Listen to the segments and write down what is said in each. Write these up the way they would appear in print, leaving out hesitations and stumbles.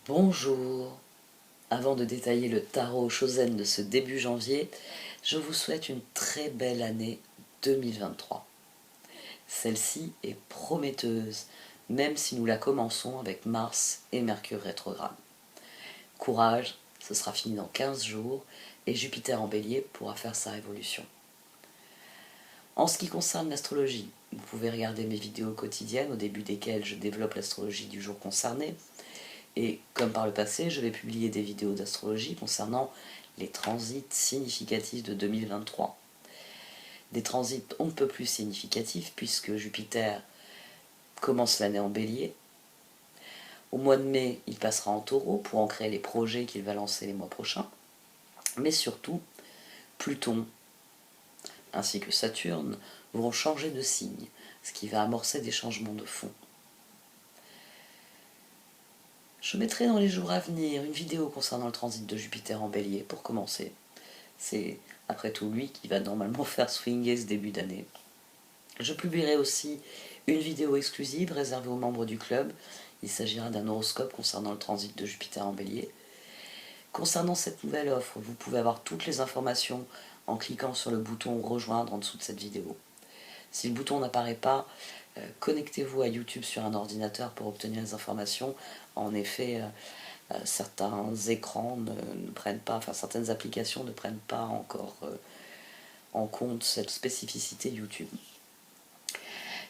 Bonjour. Avant de détailler le tarot Shosen de ce début janvier, je vous souhaite une très belle année 2023. Celle-ci est prometteuse, même si nous la commençons avec Mars et Mercure rétrograde. Courage, ce sera fini dans 15 jours et Jupiter en Bélier pourra faire sa révolution. En ce qui concerne l'astrologie, vous pouvez regarder mes vidéos quotidiennes au début desquelles je développe l'astrologie du jour concerné. Et comme par le passé, je vais publier des vidéos d'astrologie concernant les transits significatifs de 2023. Des transits on ne peut plus significatifs puisque Jupiter commence l'année en Bélier. Au mois de mai, il passera en Taureau pour ancrer les projets qu'il va lancer les mois prochains. Mais surtout, Pluton ainsi que Saturne vont changer de signe, ce qui va amorcer des changements de fond. Je mettrai dans les jours à venir une vidéo concernant le transit de Jupiter en Bélier pour commencer. C'est après tout lui qui va normalement faire swinger ce début d'année. Je publierai aussi une vidéo exclusive réservée aux membres du club. Il s'agira d'un horoscope concernant le transit de Jupiter en Bélier. Concernant cette nouvelle offre, vous pouvez avoir toutes les informations en cliquant sur le bouton rejoindre en dessous de cette vidéo. Si le bouton n'apparaît pas, connectez-vous à YouTube sur un ordinateur pour obtenir les informations. En effet, certains écrans ne prennent pas, enfin certaines applications ne prennent pas encore en compte cette spécificité YouTube.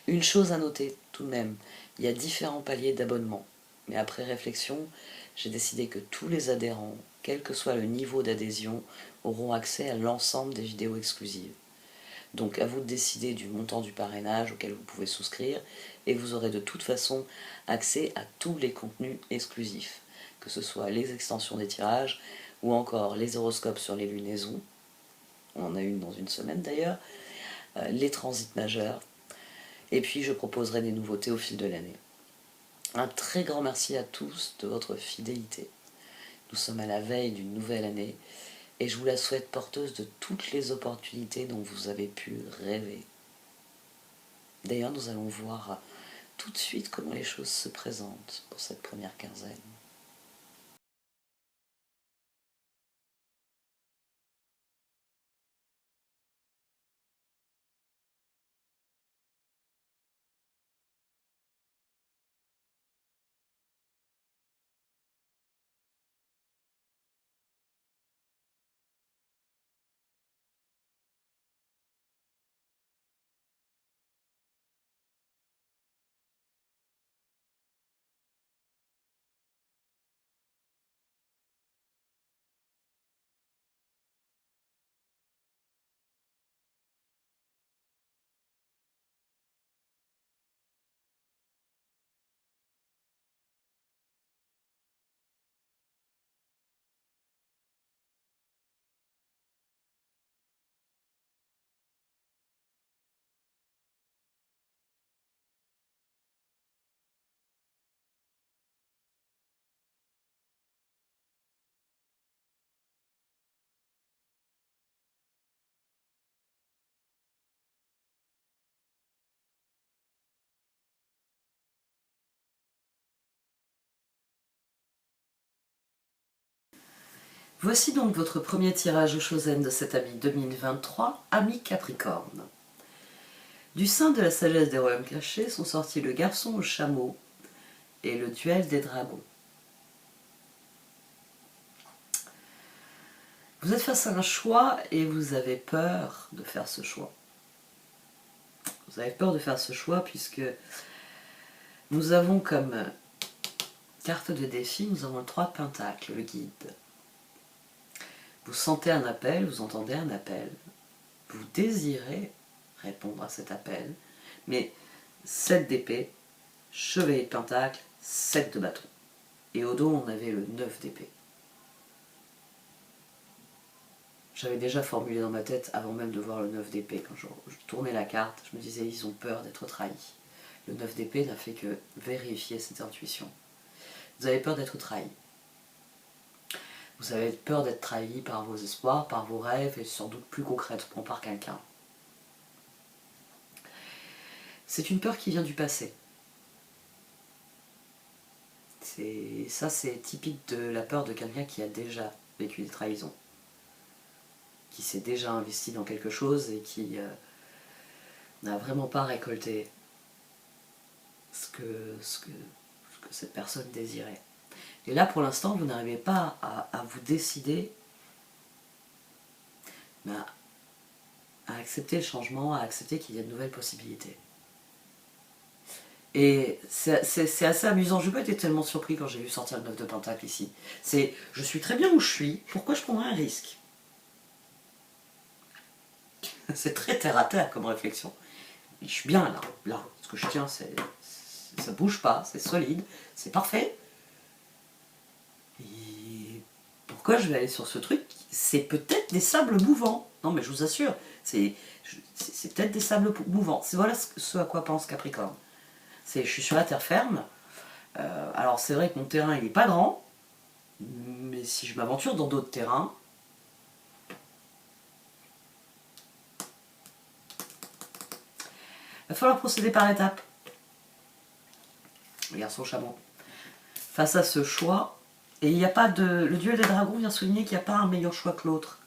Une chose à noter tout de même, il y a différents paliers d'abonnement. Mais après réflexion, j'ai décidé que tous les adhérents, quel que soit le niveau d'adhésion, auront accès à l'ensemble des vidéos exclusives. Donc à vous de décider du montant du parrainage auquel vous pouvez souscrire et vous aurez de toute façon accès à tous les contenus exclusifs, que ce soit les extensions des tirages ou encore les horoscopes sur les lunaisons, on en a une dans une semaine d'ailleurs, les transits majeurs, et puis je proposerai des nouveautés au fil de l'année. Un très grand merci à tous de votre fidélité. Nous sommes à la veille d'une nouvelle année et je vous la souhaite porteuse de toutes les opportunités dont vous avez pu rêver. D'ailleurs, nous allons voir tout de suite comment les choses se présentent pour cette première quinzaine. Voici donc votre premier tirage au Shosen de cette année 2023, Ami Capricorne. Du sein de la sagesse des royaumes cachés sont sortis le garçon au chameau et le duel des dragons. Vous êtes face à un choix et vous avez peur de faire ce choix. Vous avez peur de faire ce choix puisque nous avons comme carte de défi, nous avons le 3 de Pentacle, le guide. Vous sentez un appel, vous entendez un appel, vous désirez répondre à cet appel, mais 7 d'épée, chevalier de Pentacle, 7 de bâton. Et au dos, on avait le 9 d'épée. J'avais déjà formulé dans ma tête, avant même de voir le 9 d'épée, quand je tournais la carte, je me disais, ils ont peur d'être trahis. Le 9 d'épée n'a fait que vérifier cette intuition. Vous avez peur d'être trahi. Vous avez peur d'être trahi par vos espoirs, par vos rêves, et sans doute plus concrètement par quelqu'un. C'est une peur qui vient du passé. Ça, c'est typique de la peur de quelqu'un qui a déjà vécu des trahisons, qui s'est déjà investi dans quelque chose et qui n'a vraiment pas récolté ce que cette personne désirait. Et là, pour l'instant, vous n'arrivez pas à vous décider, mais à accepter le changement, à accepter qu'il y a de nouvelles possibilités. Et c'est assez amusant. Je n'ai pas été tellement surpris quand j'ai vu sortir le 9 de Pentacle ici. Je suis très bien où je suis, pourquoi je prendrais un risque? C'est très terre à terre comme réflexion. Je suis bien là. Ce que je tiens, ça bouge pas, c'est solide, c'est parfait. Et pourquoi je vais aller sur ce truc? C'est peut-être des sables mouvants. Non mais je vous assure, c'est peut-être des sables mouvants. Voilà ce à quoi pense Capricorne. Je suis sur la terre ferme. Alors c'est vrai que mon terrain il n'est pas grand, mais si je m'aventure dans d'autres terrains, il va falloir procéder par étapes. Le garçon chaman. Face à ce choix, et il n'y a pas de. Le duel des dragons vient souligner qu'il n'y a pas un meilleur choix que l'autre.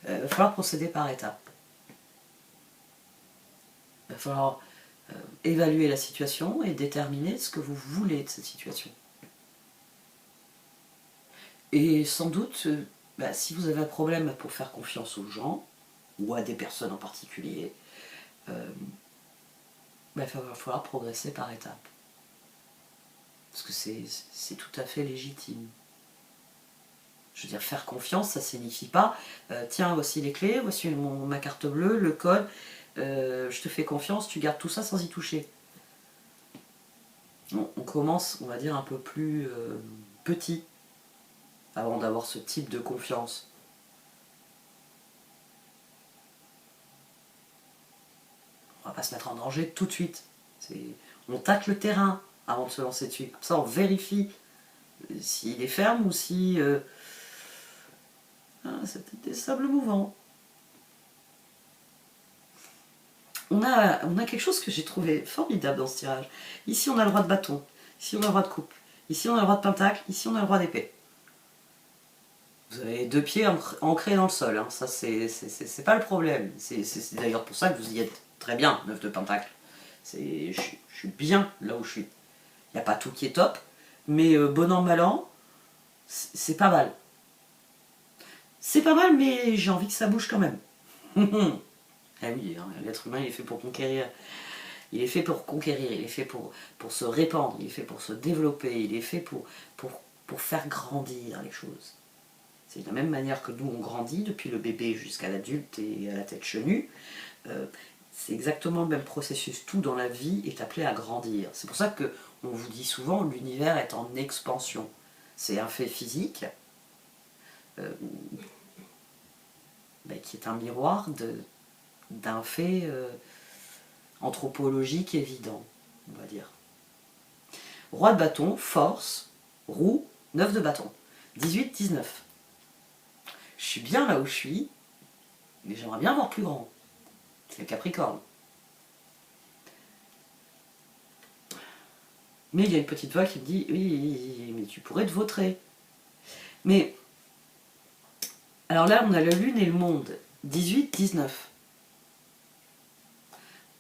Il va falloir procéder par étapes. Il va falloir évaluer la situation et déterminer ce que vous voulez de cette situation. Et sans doute, si vous avez un problème pour faire confiance aux gens, ou à des personnes en particulier, il va falloir progresser par étapes. Parce que c'est tout à fait légitime. Je veux dire, faire confiance, ça signifie pas tiens, voici les clés, voici ma carte bleue, le code, je te fais confiance, tu gardes tout ça sans y toucher. On commence, on va dire, un peu plus petit avant d'avoir ce type de confiance. On va pas se mettre en danger tout de suite. On tâte le terrain avant de se lancer dessus. Comme ça, on vérifie s'il est ferme ou si... c'est peut-être des sables mouvants. On a quelque chose que j'ai trouvé formidable dans ce tirage. Ici, on a le roi de bâton. Ici, on a le roi de coupe. Ici, on a le roi de pentacle. Ici, on a le roi d'épée. Vous avez 2 pieds ancrés dans le sol. Hein. Ça, c'est pas le problème. C'est d'ailleurs pour ça que vous y êtes très bien, 9 de pentacle. Je suis bien là où je suis. Il n'y a pas tout qui est top, mais bon an, mal an, c'est pas mal. C'est pas mal, mais j'ai envie que ça bouge quand même. Ah oui, hein, l'être humain, il est fait pour conquérir. Il est fait pour conquérir, il est fait pour se répandre, il est fait pour se développer, il est fait pour faire grandir les choses. C'est de la même manière que nous, on grandit depuis le bébé jusqu'à l'adulte et à la tête chenue. C'est exactement le même processus. Tout dans la vie est appelé à grandir. C'est pour ça qu'on vous dit souvent l'univers est en expansion. C'est un fait physique qui est un miroir d'un fait anthropologique évident, on va dire. Roi de bâton, force, roue, 9 de bâton. 18, 19. Je suis bien là où je suis, mais j'aimerais bien voir plus grand. C'est le Capricorne. Mais il y a une petite voix qui me dit, oui, mais tu pourrais te vautrer. Mais, alors là, on a la Lune et le monde. 18, 19.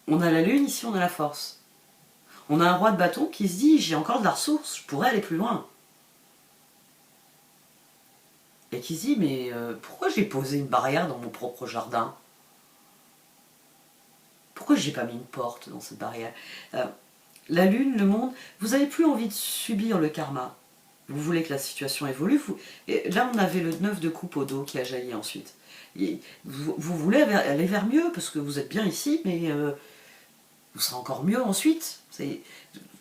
On a la Lune, ici on a la force. On a un roi de bâton qui se dit, j'ai encore de la ressource, je pourrais aller plus loin. Et qui se dit, mais pourquoi j'ai posé une barrière dans mon propre jardin? Pourquoi j'ai pas mis une porte dans cette barrière? La Lune, le monde, vous n'avez plus envie de subir le karma. Vous voulez que la situation évolue. Et là, on avait le 9 de coupe au dos qui a jailli ensuite. Et vous voulez aller vers mieux, parce que vous êtes bien ici, mais vous serez encore mieux ensuite. Vous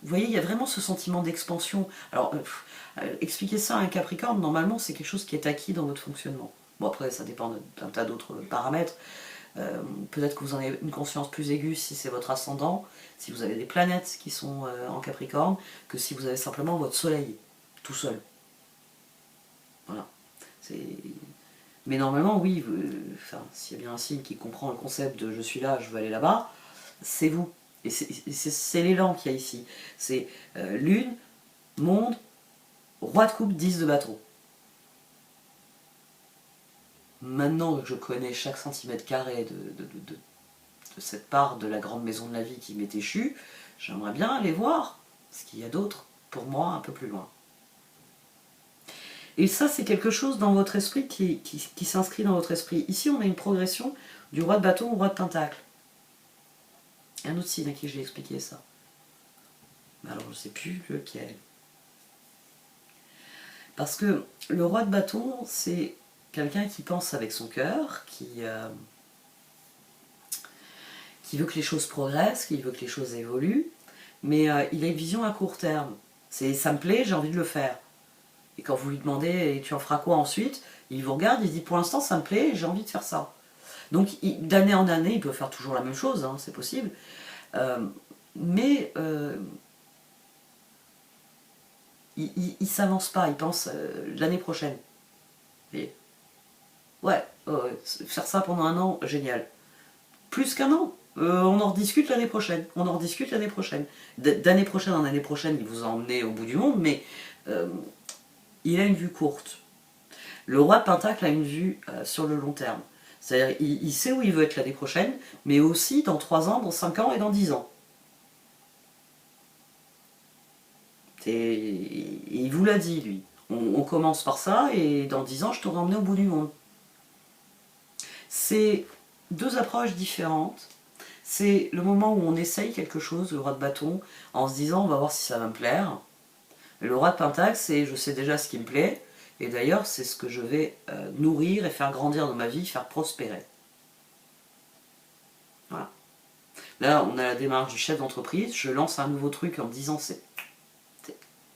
voyez, il y a vraiment ce sentiment d'expansion. Alors, expliquer ça à un Capricorne, normalement, c'est quelque chose qui est acquis dans votre fonctionnement. Bon, après, ça dépend d'un tas d'autres paramètres. Peut-être que vous en avez une conscience plus aiguë si c'est votre ascendant, si vous avez des planètes qui sont en Capricorne, que si vous avez simplement votre soleil, tout seul. Voilà. Mais normalement, oui, s'il y a bien un signe qui comprend le concept de je suis là, je veux aller là-bas, c'est vous. Et c'est l'élan qu'il y a ici. C'est Lune, monde, roi de coupe, 10 de bâton. Maintenant que je connais chaque centimètre carré de cette part de la grande maison de la vie qui m'est échue, j'aimerais bien aller voir ce qu'il y a d'autre pour moi un peu plus loin. Et ça, c'est quelque chose dans votre esprit qui s'inscrit dans votre esprit. Ici, on a une progression du roi de bâton au roi de pentacle. Un autre signe à qui j'ai expliqué ça. Mais alors, je ne sais plus lequel. Parce que le roi de bâton, c'est quelqu'un qui pense avec son cœur, qui veut que les choses progressent, qui veut que les choses évoluent, mais il a une vision à court terme. C'est ça me plaît, j'ai envie de le faire. Et quand vous lui demandez et tu en feras quoi ensuite, il vous regarde, il dit pour l'instant ça me plaît, j'ai envie de faire ça. Donc d'année en année, il peut faire toujours la même chose, hein, c'est possible. Mais il s'avance pas, il pense l'année prochaine. Et, ouais, faire ça pendant un an, génial. Plus qu'un an, on en rediscute l'année prochaine. On en rediscute l'année prochaine. D'année prochaine en année prochaine, il vous a emmené au bout du monde, mais il a une vue courte. Le roi de Pentacle a une vue sur le long terme. C'est-à-dire, il sait où il veut être l'année prochaine, mais aussi dans 3 ans, dans 5 ans et dans 10 ans. Et il vous l'a dit, lui. On commence par ça, et dans 10 ans, je t'aurai emmené au bout du monde. C'est 2 approches différentes. C'est le moment où on essaye quelque chose, le roi de bâton, en se disant on va voir si ça va me plaire. Le roi de pentacle, c'est je sais déjà ce qui me plaît, et d'ailleurs c'est ce que je vais nourrir et faire grandir dans ma vie, faire prospérer. Voilà. Là, on a la démarche du chef d'entreprise, je lance un nouveau truc en me disant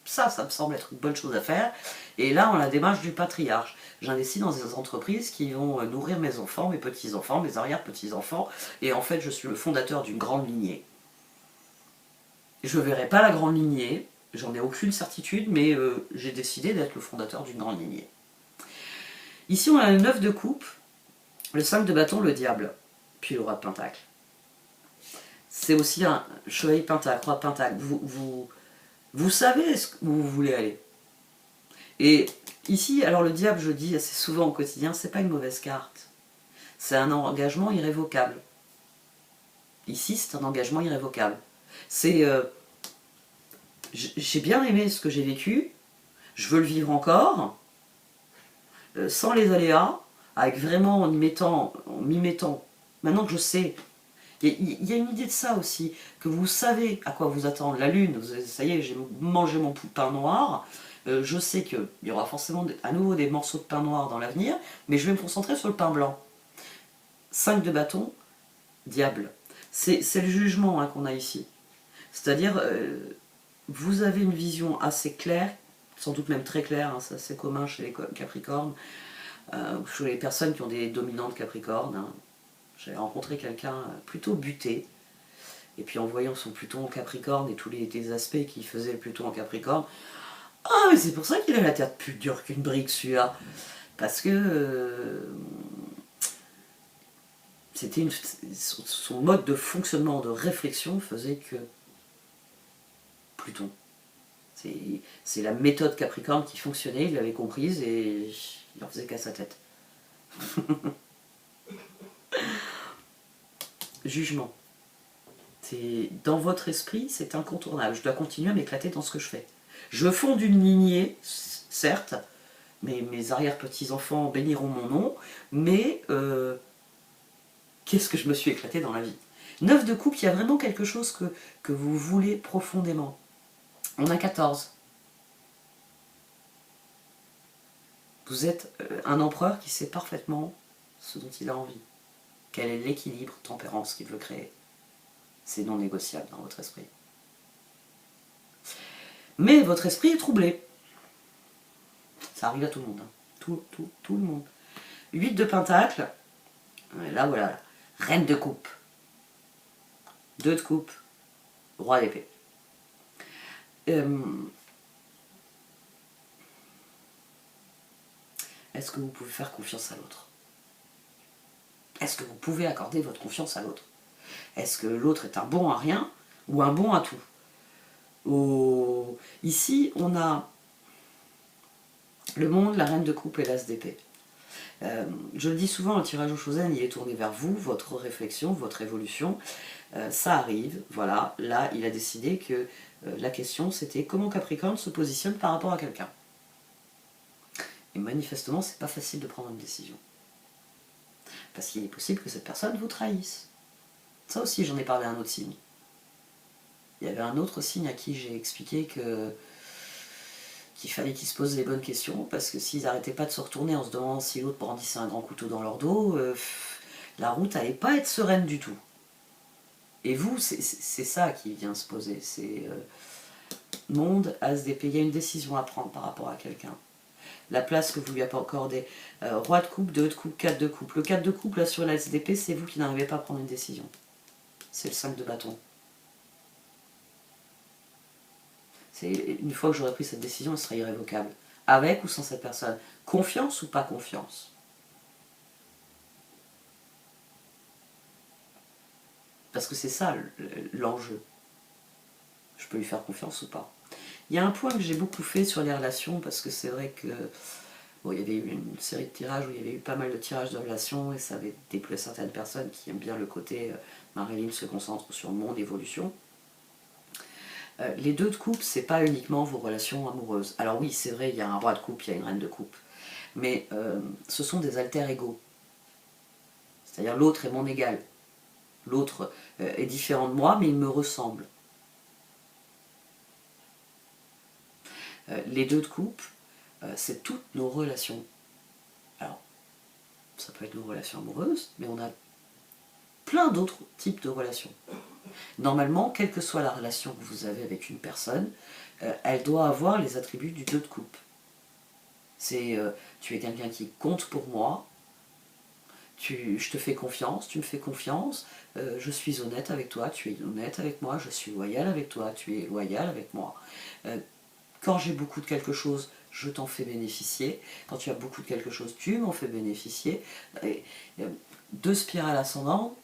ça me semble être une bonne chose à faire. Et là, on a la démarche du patriarche. J'investis dans des entreprises qui vont nourrir mes enfants, mes petits-enfants, mes arrière-petits-enfants, et en fait, je suis le fondateur d'une grande lignée. Je ne verrai pas la grande lignée, j'en ai aucune certitude, mais j'ai décidé d'être le fondateur d'une grande lignée. Ici, on a le 9 de coupe, le 5 de bâton, le diable, puis le roi de pentacle. C'est aussi un chevalier de pentacle, roi de pentacle. Vous savez où vous voulez aller. Et ici, alors le diable, je dis assez souvent au quotidien, c'est pas une mauvaise carte. C'est un engagement irrévocable. Ici, c'est un engagement irrévocable. C'est j'ai bien aimé ce que j'ai vécu, je veux le vivre encore, sans les aléas, avec vraiment en m'y mettant, maintenant que je sais, il y a une idée de ça aussi, que vous savez à quoi vous attendre. La lune, ça y est, j'ai mangé mon pain noir, je sais qu'il y aura forcément à nouveau des morceaux de pain noir dans l'avenir, mais je vais me concentrer sur le pain blanc. 5 de bâton, diable. C'est le jugement hein, qu'on a ici. C'est-à-dire, vous avez une vision assez claire, sans doute même très claire, hein, c'est assez commun chez les Capricornes, chez les personnes qui ont des dominantes Capricornes. Hein. J'avais rencontré quelqu'un plutôt buté, et puis en voyant son Pluton en Capricorne et tous les aspects qu'il faisait le Pluton en Capricorne, ah mais c'est pour ça qu'il a la tête plus dure qu'une brique celui-là, parce que c'était son mode de fonctionnement, de réflexion faisait que Pluton. C'est la méthode Capricorne qui fonctionnait, il l'avait comprise et il en faisait qu'à sa tête. Jugement. Dans votre esprit, c'est incontournable. Je dois continuer à m'éclater dans ce que je fais. Je fonde une lignée, certes, mes arrière-petits-enfants béniront mon nom, mais qu'est-ce que je me suis éclaté dans la vie. 9 de coupe, il y a vraiment quelque chose que vous voulez profondément. On a 14. Vous êtes un empereur qui sait parfaitement ce dont il a envie. Quel est l'équilibre, tempérance qu'il veut créer. C'est non négociable dans votre esprit. Mais votre esprit est troublé. Ça arrive à tout le monde. Hein. Tout le monde. 8 de pentacle. Là, voilà. Reine de coupe. 2 de coupe. Roi d'épée. Est-ce que vous pouvez faire confiance à l'autre? Est-ce que vous pouvez accorder votre confiance à l'autre? Est-ce que l'autre est un bon à rien ou un bon à tout? Ici, on a le monde, la reine de coupe et l'as d'épée. Je le dis souvent, le tirage au Chosen, il est tourné vers vous, votre réflexion, votre évolution. Ça arrive, voilà. Là, il a décidé que la question, c'était comment Capricorne se positionne par rapport à quelqu'un. Et manifestement, c'est pas facile de prendre une décision. Parce qu'il est possible que cette personne vous trahisse. Ça aussi, j'en ai parlé à un autre signe. Il y avait un autre signe à qui j'ai expliqué qu'il fallait qu'ils se posent les bonnes questions, parce que s'ils n'arrêtaient pas de se retourner en se demandant si l'autre brandissait un grand couteau dans leur dos, la route n'allait pas être sereine du tout. Et vous, c'est ça qui vient se poser. C'est monde, as d'épée. Il y a une décision à prendre par rapport à quelqu'un. La place que vous lui avez accordée. Roi de coupe, 2 de coupe, 4 de coupe. Le 4 de coupe, là, sur l'as d'épée, c'est vous qui n'arrivez pas à prendre une décision. C'est le 5 de bâton. Une fois que j'aurai pris cette décision, elle sera irrévocable. Avec ou sans cette personne. Confiance ou pas confiance. Parce que c'est ça l'enjeu. Je peux lui faire confiance ou pas. Il y a un point que j'ai beaucoup fait sur les relations, parce que c'est vrai que bon, il y avait eu une série de tirages où il y avait eu pas mal de tirages de relations, et ça avait déplu à certaines personnes qui aiment bien le côté Marilyn se concentre sur mon évolution. Les 2 de coupe, c'est pas uniquement vos relations amoureuses. Alors oui, c'est vrai, il y a un roi de coupe, il y a une reine de coupe. Mais ce sont des alter égaux. C'est-à-dire l'autre est mon égal. L'autre est différent de moi, mais il me ressemble. Les 2 de coupe, c'est toutes nos relations. Alors, ça peut être nos relations amoureuses, mais on a plein d'autres types de relations. Normalement, quelle que soit la relation que vous avez avec une personne, elle doit avoir les attributs du 2 de coupe. C'est tu es quelqu'un qui compte pour moi, je te fais confiance, tu me fais confiance, je suis honnête avec toi, tu es honnête avec moi, je suis loyal avec toi, tu es loyal avec moi. Quand j'ai beaucoup de quelque chose, je t'en fais bénéficier. Quand tu as beaucoup de quelque chose, tu m'en fais bénéficier. Et 2 spirales ascendantes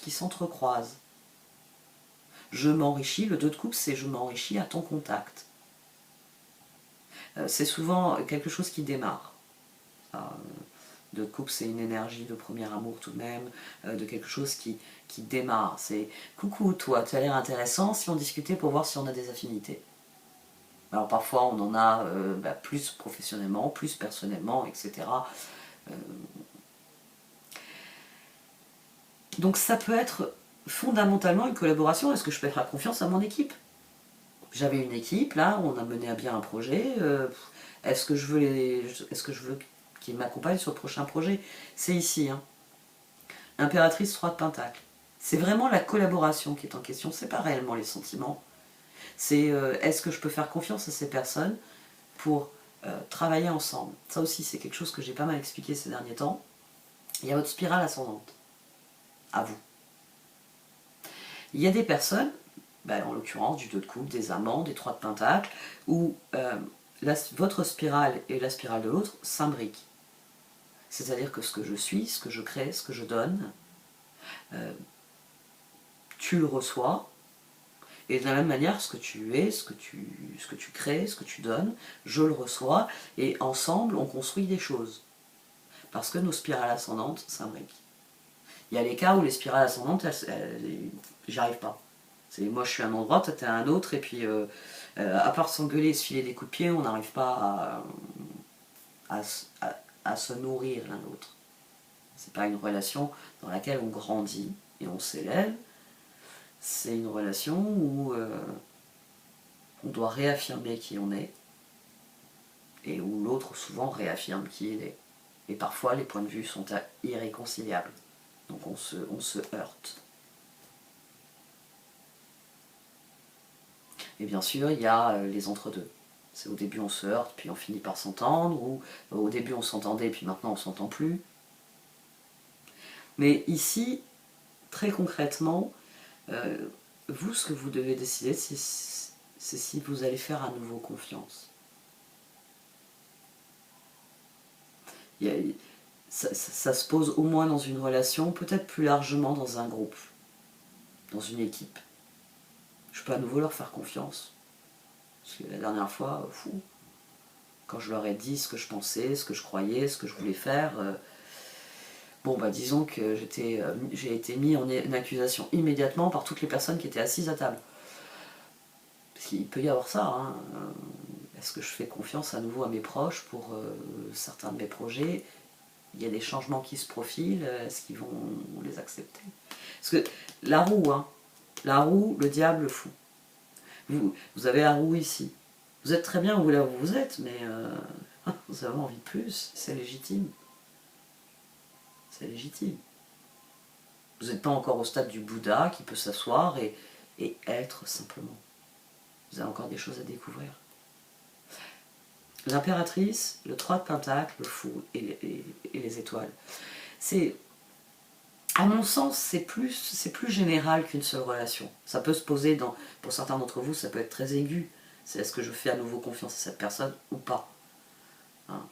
qui s'entrecroisent. Je m'enrichis, le 2 de coupe, c'est je m'enrichis à ton contact. C'est souvent quelque chose qui démarre. 2 de coupe, c'est une énergie de premier amour tout de même, de quelque chose qui démarre. C'est coucou, toi, tu as l'air intéressant, si on discutait pour voir si on a des affinités. Alors parfois on en a plus professionnellement, plus personnellement, etc. Donc ça peut être fondamentalement une collaboration. Est-ce que je peux faire confiance à mon équipe? J'avais une équipe, là, on a mené à bien un projet. Est-ce que je veux qu'ils m'accompagnent sur le prochain projet? C'est ici. Hein. Impératrice 3 de Pentacle. C'est vraiment la collaboration qui est en question, c'est pas réellement les sentiments. C'est est-ce que je peux faire confiance à ces personnes pour travailler ensemble. Ça aussi, c'est quelque chose que j'ai pas mal expliqué ces derniers temps. Il y a votre spirale ascendante, à vous. Il y a des personnes, en l'occurrence du 2 de coupe, des amants, des 3 de pentacle, où votre spirale et la spirale de l'autre s'imbriquent. C'est-à-dire que ce que je suis, ce que je crée, ce que je donne, tu le reçois, et de la même manière, ce que tu es, ce que tu crées, ce que tu donnes, je le reçois, et ensemble, on construit des choses. Parce que nos spirales ascendantes s'imbriquent. Il y a les cas où les spirales ascendantes, j'y arrive pas. Moi, je suis à un endroit, toi, t'es à un autre, et puis, à part s'engueuler et se filer des coups de pied, on n'arrive pas à se nourrir l'un l'autre. C'est pas une relation dans laquelle on grandit et on s'élève. C'est une relation où on doit réaffirmer qui on est et où l'autre souvent réaffirme qui il est. Et parfois les points de vue sont irréconciliables. Donc on se heurte. Et bien sûr, il y a les entre-deux. C'est au début on se heurte, puis on finit par s'entendre, ou au début on s'entendait, puis maintenant on s'entend plus. Mais ici, très concrètement, vous, ce que vous devez décider, c'est si vous allez faire à nouveau confiance. Ça se pose au moins dans une relation, peut-être plus largement dans un groupe, dans une équipe. Je peux à nouveau leur faire confiance. Parce que la dernière fois, quand je leur ai dit ce que je pensais, ce que je croyais, ce que je voulais faire, bon bah disons que j'ai été mis en accusation immédiatement par toutes les personnes qui étaient assises à table. Parce qu'il peut y avoir ça, hein. Est-ce que je fais confiance à nouveau à mes proches pour certains de mes projets? Il y a des changements qui se profilent, est-ce qu'ils vont les accepter? Parce que la roue, hein, la roue, le diable, le fou. Vous avez la roue ici. Vous êtes très bien là où vous êtes, mais vous avez envie de plus, c'est légitime. C'est légitime. Vous n'êtes pas encore au stade du Bouddha qui peut s'asseoir et être simplement. Vous avez encore des choses à découvrir. L'impératrice, le 3 de Pentacle, le fou et les étoiles. C'est, à mon sens, c'est plus général qu'une seule relation. Ça peut se poser pour certains d'entre vous, ça peut être très aigu. C'est est-ce que je fais à nouveau confiance à cette personne ou pas, hein.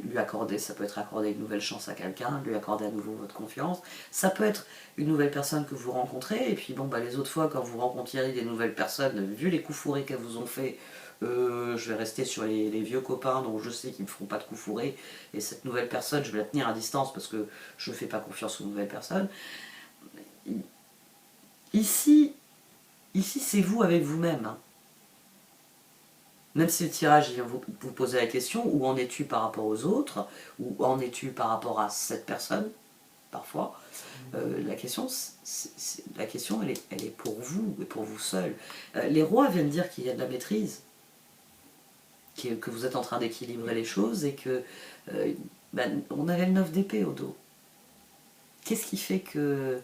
Lui accorder, ça peut être accorder une nouvelle chance à quelqu'un, lui accorder à nouveau votre confiance. Ça peut être une nouvelle personne que vous rencontrez, et puis bon, bah, les autres fois, quand vous rencontriez des nouvelles personnes, vu les coups fourrés qu'elles vous ont fait, je vais rester sur les vieux copains dont je sais qu'ils ne me feront pas de coups fourrés, et cette nouvelle personne, je vais la tenir à distance parce que je ne fais pas confiance aux nouvelles personnes. Ici c'est vous avec vous-même, hein. Même si le tirage vient vous poser la question, où en es-tu par rapport aux autres, ou en es-tu par rapport à cette personne, parfois, la question elle est pour vous et pour vous seul. Les rois viennent dire qu'il y a de la maîtrise, que vous êtes en train d'équilibrer les choses et que on avait le 9 d'épée au dos. Qu'est-ce qui fait que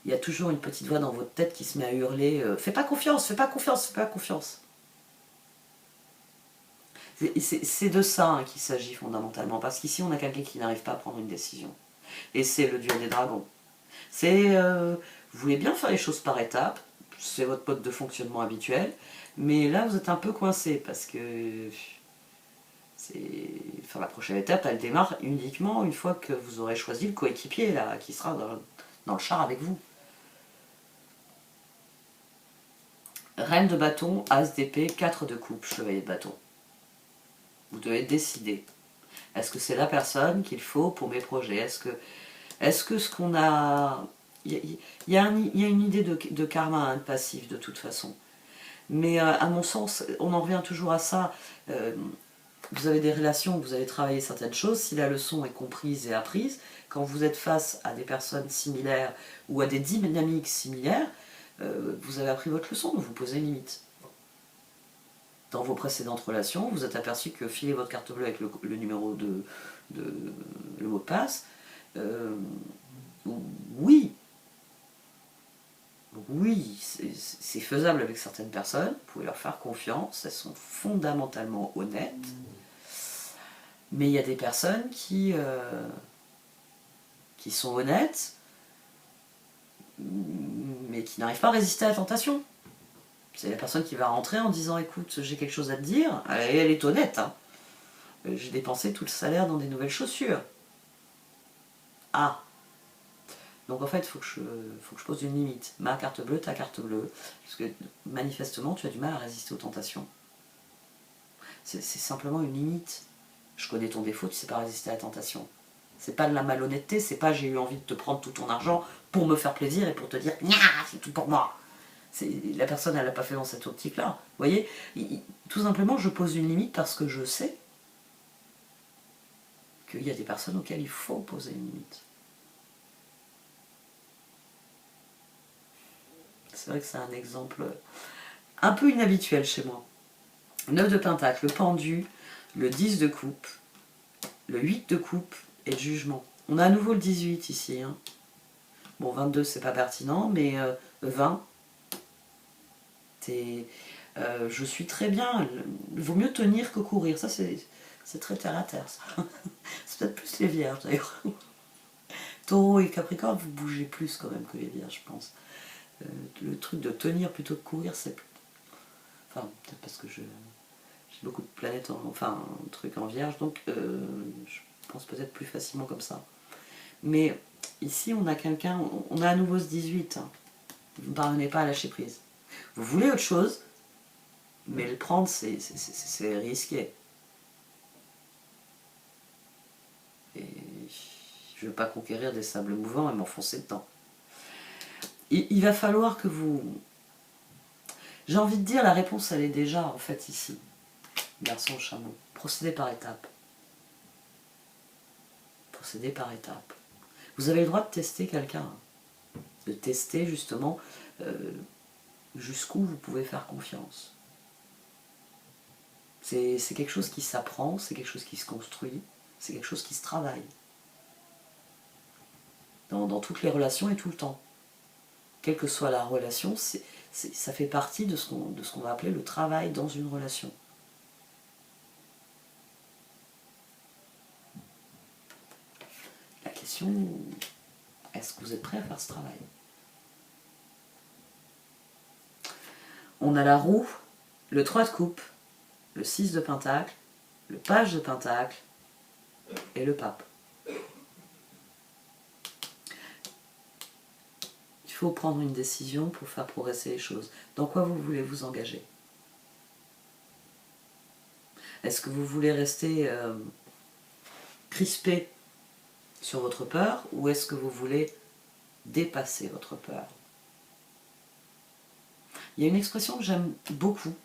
il y a toujours une petite voix dans votre tête qui se met à hurler fais pas confiance, fais pas confiance, fais pas confiance. C'est de ça, hein, qu'il s'agit fondamentalement, parce qu'ici on a quelqu'un qui n'arrive pas à prendre une décision. Et c'est le dieu des dragons. C'est, vous voulez bien faire les choses par étapes, c'est votre mode de fonctionnement habituel, mais là vous êtes un peu coincé, parce que la prochaine étape, elle démarre uniquement une fois que vous aurez choisi le coéquipier là, qui sera dans le char avec vous. Reine de bâton, as d'épée, 4 de coupe, chevalier de bâton. Vous devez décider. Est-ce que c'est la personne qu'il faut pour mes projets? Est-ce que ce qu'on a... Il y a une idée de karma, hein, passif de toute façon. Mais à mon sens, on en revient toujours à ça. Vous avez des relations, vous avez travaillé certaines choses, si la leçon est comprise et apprise, quand vous êtes face à des personnes similaires ou à des dynamiques similaires, vous avez appris votre leçon, donc vous posez une limite. Dans vos précédentes relations, vous êtes aperçu que filer votre carte bleue avec le numéro le mot de passe, oui, c'est faisable avec certaines personnes, vous pouvez leur faire confiance, elles sont fondamentalement honnêtes, mais il y a des personnes qui sont honnêtes, mais qui n'arrivent pas à résister à la tentation. C'est la personne qui va rentrer en disant écoute, j'ai quelque chose à te dire, et elle est honnête, hein. J'ai dépensé tout le salaire dans des nouvelles chaussures. Ah, donc en fait, il faut que je pose une limite. Ma carte bleue, ta carte bleue. Parce que manifestement, tu as du mal à résister aux tentations. C'est simplement une limite. Je connais ton défaut, tu ne sais pas résister à la tentation. C'est pas de la malhonnêteté, c'est pas j'ai eu envie de te prendre tout ton argent pour me faire plaisir et pour te dire nya, c'est tout pour moi. La personne, elle l'a pas fait dans cette optique-là. Vous voyez, tout simplement, je pose une limite parce que je sais qu'il y a des personnes auxquelles il faut poser une limite. C'est vrai que c'est un exemple un peu inhabituel chez moi. 9 de pentacle, le pendu, le 10 de coupe, le 8 de coupe et le jugement. On a à nouveau le 18 ici, hein. Bon, 22 c'est pas pertinent, mais 20, je suis très bien. Il vaut mieux tenir que courir. Ça, c'est très terre à terre, ça. C'est peut-être plus les vierges, d'ailleurs. Taureau et Capricorne, vous bougez plus quand même que les vierges, je pense. Le truc de tenir plutôt que courir, c'est... Enfin, peut-être parce que j'ai beaucoup de planètes, un truc en vierge, donc je pense peut-être plus facilement comme ça. Mais ici, on a quelqu'un, on a à nouveau ce 18. Hein. Vous ne parvenez pas à lâcher prise. Vous voulez autre chose, mais le prendre, c'est risqué. Et je ne veux pas conquérir des sables mouvants et m'enfoncer dedans. Il va falloir que vous... J'ai envie de dire, la réponse, elle est déjà, en fait, ici. Garçon, chameau. Procédez par étapes. Procédez par étapes. Vous avez le droit de tester quelqu'un. De tester, justement, jusqu'où vous pouvez faire confiance. C'est quelque chose qui s'apprend, c'est quelque chose qui se construit, c'est quelque chose qui se travaille. Dans toutes les relations et tout le temps. Quelle que soit la relation, ça fait partie de ce qu'on va appeler le travail dans une relation. La question, est-ce que vous êtes prêt à faire ce travail? On a la roue, le 3 de coupe, le 6 de pentacle, le page de pentacle et le pape. Il faut prendre une décision pour faire progresser les choses. Dans quoi vous voulez vous engager? Est-ce que vous voulez rester crispé sur votre peur ou est-ce que vous voulez dépasser votre peur? Il y a une expression que j'aime beaucoup,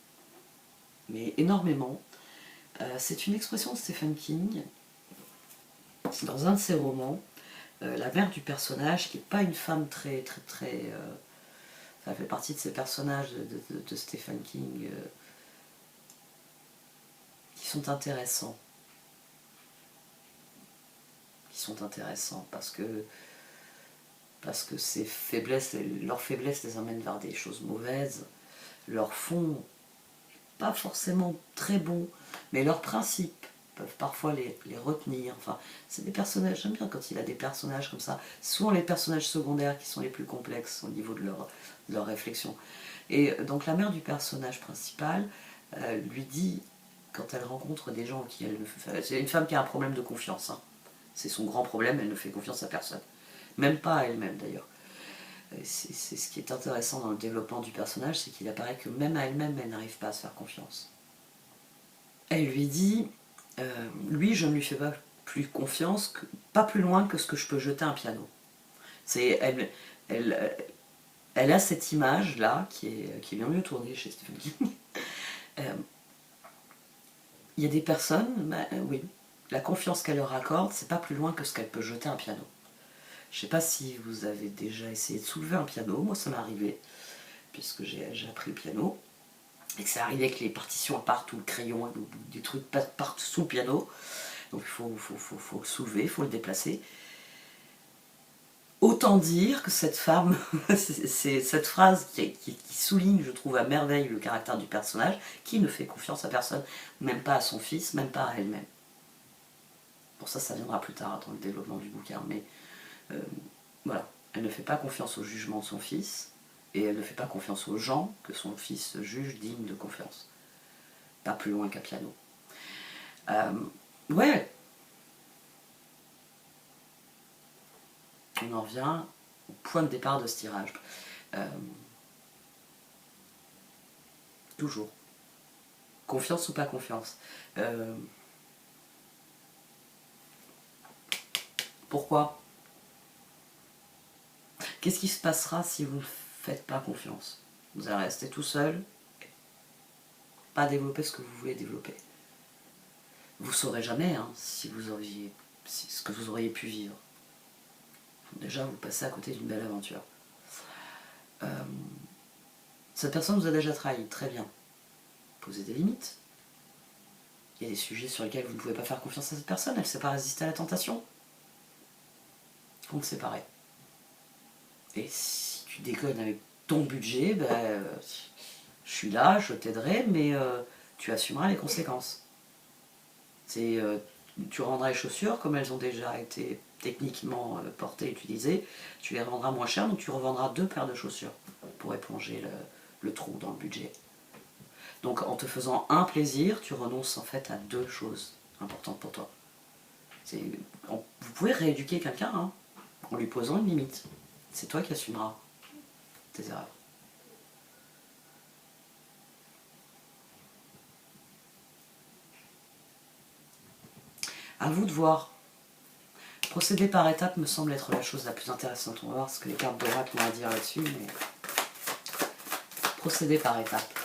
mais énormément. C'est une expression de Stephen King, dans un de ses romans, la mère du personnage, qui n'est pas une femme très... ça fait partie de ces personnages de Stephen King qui sont intéressants. Parce que leurs faiblesses les emmènent vers des choses mauvaises, leurs fonds pas forcément très bons, mais leurs principes peuvent parfois les retenir. Enfin, c'est des personnages, j'aime bien quand il a des personnages comme ça, souvent les personnages secondaires qui sont les plus complexes au niveau de leur réflexion. Et donc la mère du personnage principal lui dit, quand elle rencontre des gens qui elle ne fait... C'est une femme qui a un problème de confiance, hein. C'est son grand problème, elle ne fait confiance à personne. Même pas à elle-même d'ailleurs. C'est ce qui est intéressant dans le développement du personnage, c'est qu'il apparaît que même à elle-même, elle n'arrive pas à se faire confiance. Elle lui dit, lui je ne lui fais pas plus confiance, pas plus loin que ce que je peux jeter un piano. Elle a cette image-là, qui est bien mieux tournée chez Stephen King. Il y a des personnes, oui, la confiance qu'elle leur accorde, c'est pas plus loin que ce qu'elle peut jeter un piano. Je ne sais pas si vous avez déjà essayé de soulever un piano, moi ça m'est arrivé, puisque j'ai appris le piano, et que ça arrivait que les partitions partent, ou le crayon, ou des trucs partent sous le piano, donc il faut le soulever, il faut le déplacer. Autant dire que cette femme, c'est cette phrase qui souligne, je trouve, à merveille le caractère du personnage, qui ne fait confiance à personne, même pas à son fils, même pas à elle-même. Pour ça viendra plus tard dans le développement du bouquin, mais voilà, elle ne fait pas confiance au jugement de son fils, et elle ne fait pas confiance aux gens que son fils juge dignes de confiance. Pas plus loin qu'à piano. Ouais. On en revient au point de départ de ce tirage. Toujours. Confiance ou pas confiance. Pourquoi ? Qu'est-ce qui se passera si vous ne faites pas confiance? Vous allez rester tout seul, pas développer ce que vous voulez développer. Vous ne saurez jamais ce que vous auriez pu vivre. Déjà, vous passez à côté d'une belle aventure. Cette personne vous a déjà trahi, très bien. Posez des limites. Il y a des sujets sur lesquels vous ne pouvez pas faire confiance à cette personne, elle ne sait pas résister à la tentation. Compte séparé. Et si tu déconnes avec ton budget, je suis là, je t'aiderai, mais tu assumeras les conséquences. Tu rendras les chaussures, comme elles ont déjà été techniquement portées et utilisées, tu les rendras moins chères, donc tu revendras 2 paires de chaussures pour éponger le trou dans le budget. Donc en te faisant un plaisir, tu renonces en fait à 2 choses importantes pour toi. Vous pouvez rééduquer quelqu'un en lui posant une limite. C'est toi qui assumeras tes erreurs. À vous de voir. Procéder par étapes me semble être la chose la plus intéressante. On va voir ce que les cartes d'oracle ont à dire là-dessus, mais procéder par étapes.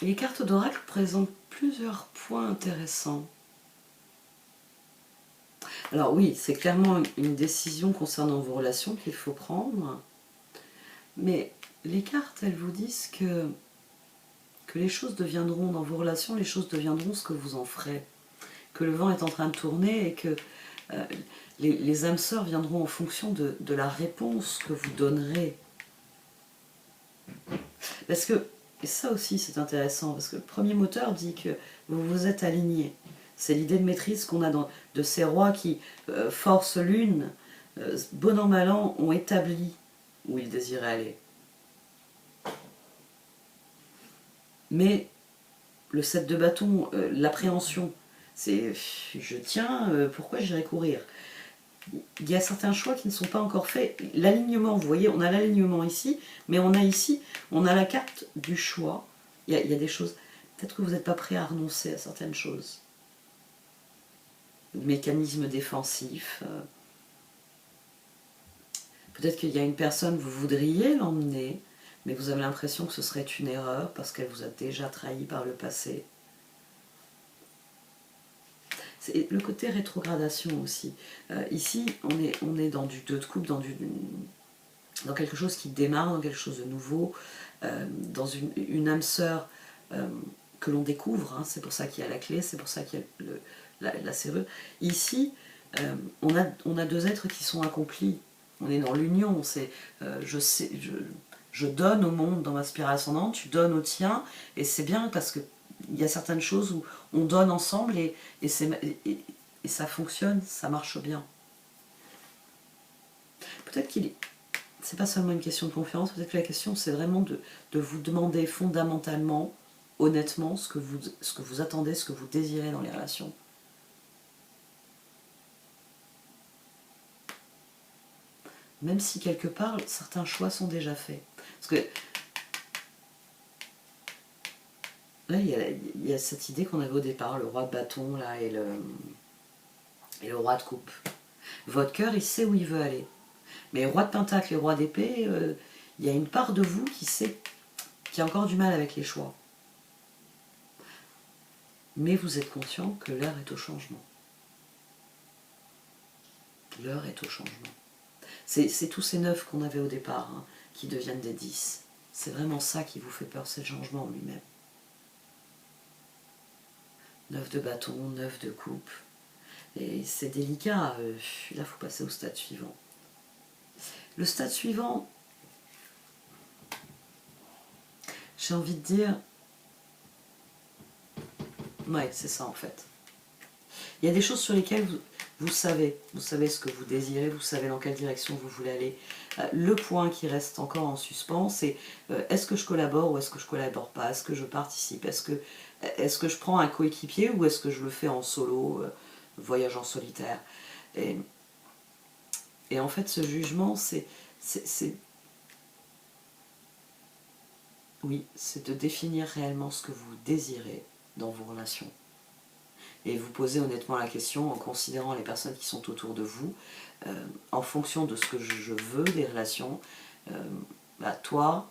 Les cartes d'oracle présentent plusieurs points intéressants. Alors oui, c'est clairement une décision concernant vos relations qu'il faut prendre, mais les cartes, elles vous disent que les choses deviendront, dans vos relations, les choses deviendront ce que vous en ferez, que le vent est en train de tourner et que les âmes sœurs viendront en fonction de la réponse que vous donnerez. Parce que, et ça aussi c'est intéressant, parce que le premier moteur dit que vous vous êtes alignés. C'est l'idée de maîtrise qu'on a de ces rois qui, force l'une, bon an mal an, ont établi où ils désiraient aller. Mais le 7 de bâton, l'appréhension, c'est je tiens, pourquoi j'irai courir? Il y a certains choix qui ne sont pas encore faits. L'alignement, vous voyez, on a l'alignement ici, mais on a ici, on a la carte du choix. Il y a des choses, peut-être que vous n'êtes pas prêt à renoncer à certaines choses. Mécanisme défensif. Peut-être qu'il y a une personne, vous voudriez l'emmener, mais vous avez l'impression que ce serait une erreur parce qu'elle vous a déjà trahi par le passé. C'est le côté rétrogradation aussi. Ici, on est dans du 2 de coupe, dans quelque chose qui démarre, dans quelque chose de nouveau, dans une âme sœur que l'on découvre. Hein, c'est pour ça qu'il y a la clé, c'est pour ça qu'il y a la serrure. Ici, on a deux êtres qui sont accomplis. On est dans l'union. C'est je donne au monde dans ma spirale ascendante, tu donnes au tien, et c'est bien parce que il y a certaines choses où on donne ensemble et ça fonctionne, ça marche bien. Peut-être c'est pas seulement une question de confiance, peut-être que la question c'est vraiment de vous demander fondamentalement, honnêtement, ce que vous attendez, ce que vous désirez dans les relations. Même si quelque part certains choix sont déjà faits. Parce que là, il y a cette idée qu'on avait au départ, le roi de bâton là, et le roi de coupe. Votre cœur, il sait où il veut aller. Mais roi de pentacle et roi d'épée, il y a une part de vous qui a encore du mal avec les choix. Mais vous êtes conscient que l'heure est au changement. L'heure est au changement. C'est tous ces 9 qu'on avait au départ, hein, qui deviennent des 10. C'est vraiment ça qui vous fait peur, c'est le changement en lui-même. 9 de bâton, 9 de coupe. Et c'est délicat, là il faut passer au stade suivant. Le stade suivant, j'ai envie de dire, ouais, c'est ça en fait. Il y a des choses sur lesquelles vous savez ce que vous désirez, vous savez dans quelle direction vous voulez aller. Le point qui reste encore en suspens, c'est est-ce que je collabore ou est-ce que je collabore pas? Est-ce que je participe? Est-ce que je prends un coéquipier ou est-ce que je le fais en solo, voyage en solitaire? Et en fait, ce jugement, oui, c'est de définir réellement ce que vous désirez dans vos relations. Et vous posez honnêtement la question en considérant les personnes qui sont autour de vous, en fonction de ce que je veux des relations. Toi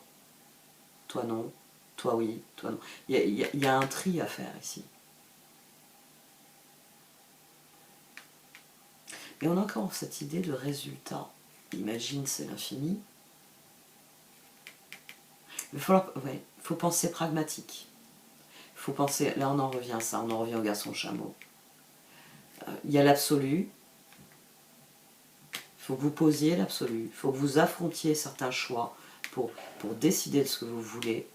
non, toi oui, toi non. Il y a un tri à faire ici. Et on a encore cette idée de résultat. Imagine, c'est l'infini. Il faut penser pragmatique. faut penser, là on en revient à ça, on en revient au garçon chameau. Il y a l'absolu, il faut que vous posiez l'absolu, il faut que vous affrontiez certains choix pour décider de ce que vous voulez.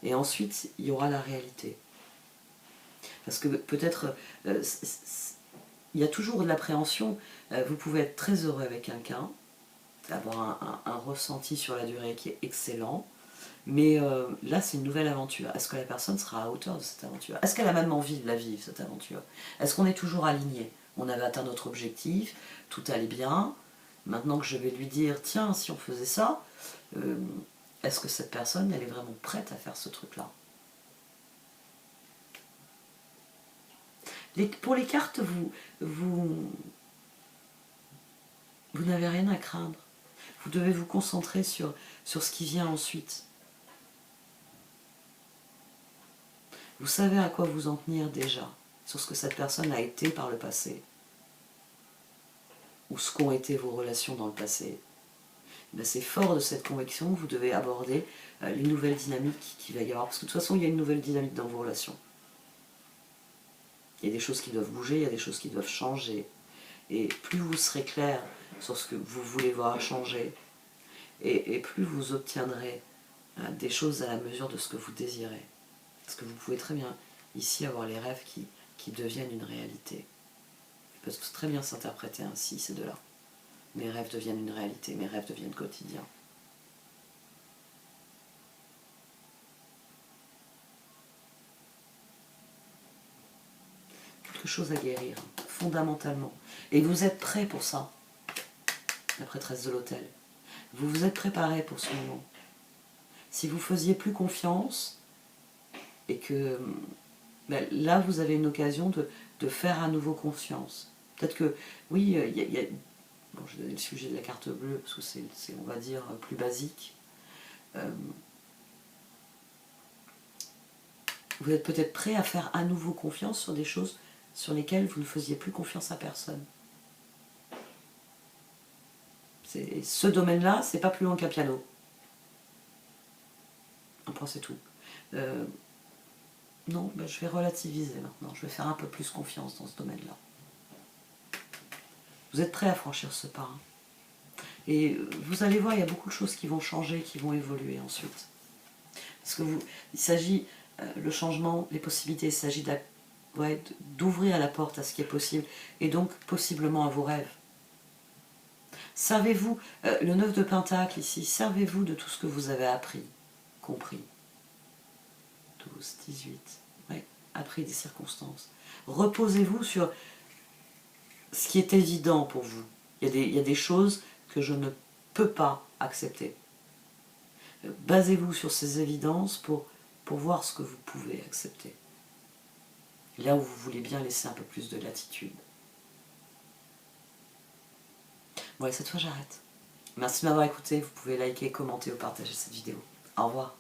Et ensuite, il y aura la réalité. Parce que peut-être, il y a toujours de l'appréhension, vous pouvez être très heureux avec quelqu'un, avoir un ressenti sur la durée qui est excellent, mais là c'est une nouvelle aventure. Est-ce que la personne sera à hauteur de cette aventure? Est-ce qu'elle a même envie de la vivre, cette aventure? Est-ce qu'on est toujours aligné? On avait atteint notre objectif, tout allait bien, maintenant que je vais lui dire, tiens, si on faisait ça, est-ce que cette personne, elle est vraiment prête à faire ce truc-là? Pour les cartes, vous n'avez rien à craindre. Vous devez vous concentrer sur ce qui vient ensuite. Vous savez à quoi vous en tenir déjà, sur ce que cette personne a été par le passé, ou ce qu'ont été vos relations dans le passé. C'est fort de cette conviction que vous devez aborder les nouvelles dynamiques qu'il va y avoir. Parce que de toute façon, il y a une nouvelle dynamique dans vos relations. Il y a des choses qui doivent bouger, il y a des choses qui doivent changer. Et plus vous serez clair sur ce que vous voulez voir changer, et plus vous obtiendrez des choses à la mesure de ce que vous désirez. Parce que vous pouvez très bien ici avoir les rêves qui deviennent une réalité. Ils peuvent très bien s'interpréter ainsi, ces deux-là. Mes rêves deviennent une réalité, mes rêves deviennent quotidiens. Quelque chose à guérir, fondamentalement. Et vous êtes prêt pour ça, la prêtresse de l'autel. Vous vous êtes préparé pour ce moment. Si vous faisiez plus confiance, et que là vous avez une occasion de faire à nouveau confiance. Peut-être que, oui, bon, je vais donner le sujet de la carte bleue, parce que c'est on va dire, plus basique. Vous êtes peut-être prêt à faire à nouveau confiance sur des choses sur lesquelles vous ne faisiez plus confiance à personne. Ce domaine-là, c'est pas plus loin qu'un piano. Un point, c'est tout. Non, je vais relativiser maintenant, je vais faire un peu plus confiance dans ce domaine-là. Vous êtes prêt à franchir ce pas. Hein. Et vous allez voir, il y a beaucoup de choses qui vont changer, qui vont évoluer ensuite. Parce que il s'agit, le changement, les possibilités, il s'agit d'ouvrir la porte à ce qui est possible, et donc possiblement à vos rêves. Servez-vous, le 9 de Pentacle ici, servez-vous de tout ce que vous avez appris, compris. 12, 18, ouais, appris des circonstances. Reposez-vous sur ce qui est évident pour vous. Il y a des choses que je ne peux pas accepter. Basez-vous sur ces évidences pour voir ce que vous pouvez accepter. Là où vous voulez bien laisser un peu plus de latitude. Bon, cette fois j'arrête. Merci de m'avoir écouté. Vous pouvez liker, commenter ou partager cette vidéo. Au revoir.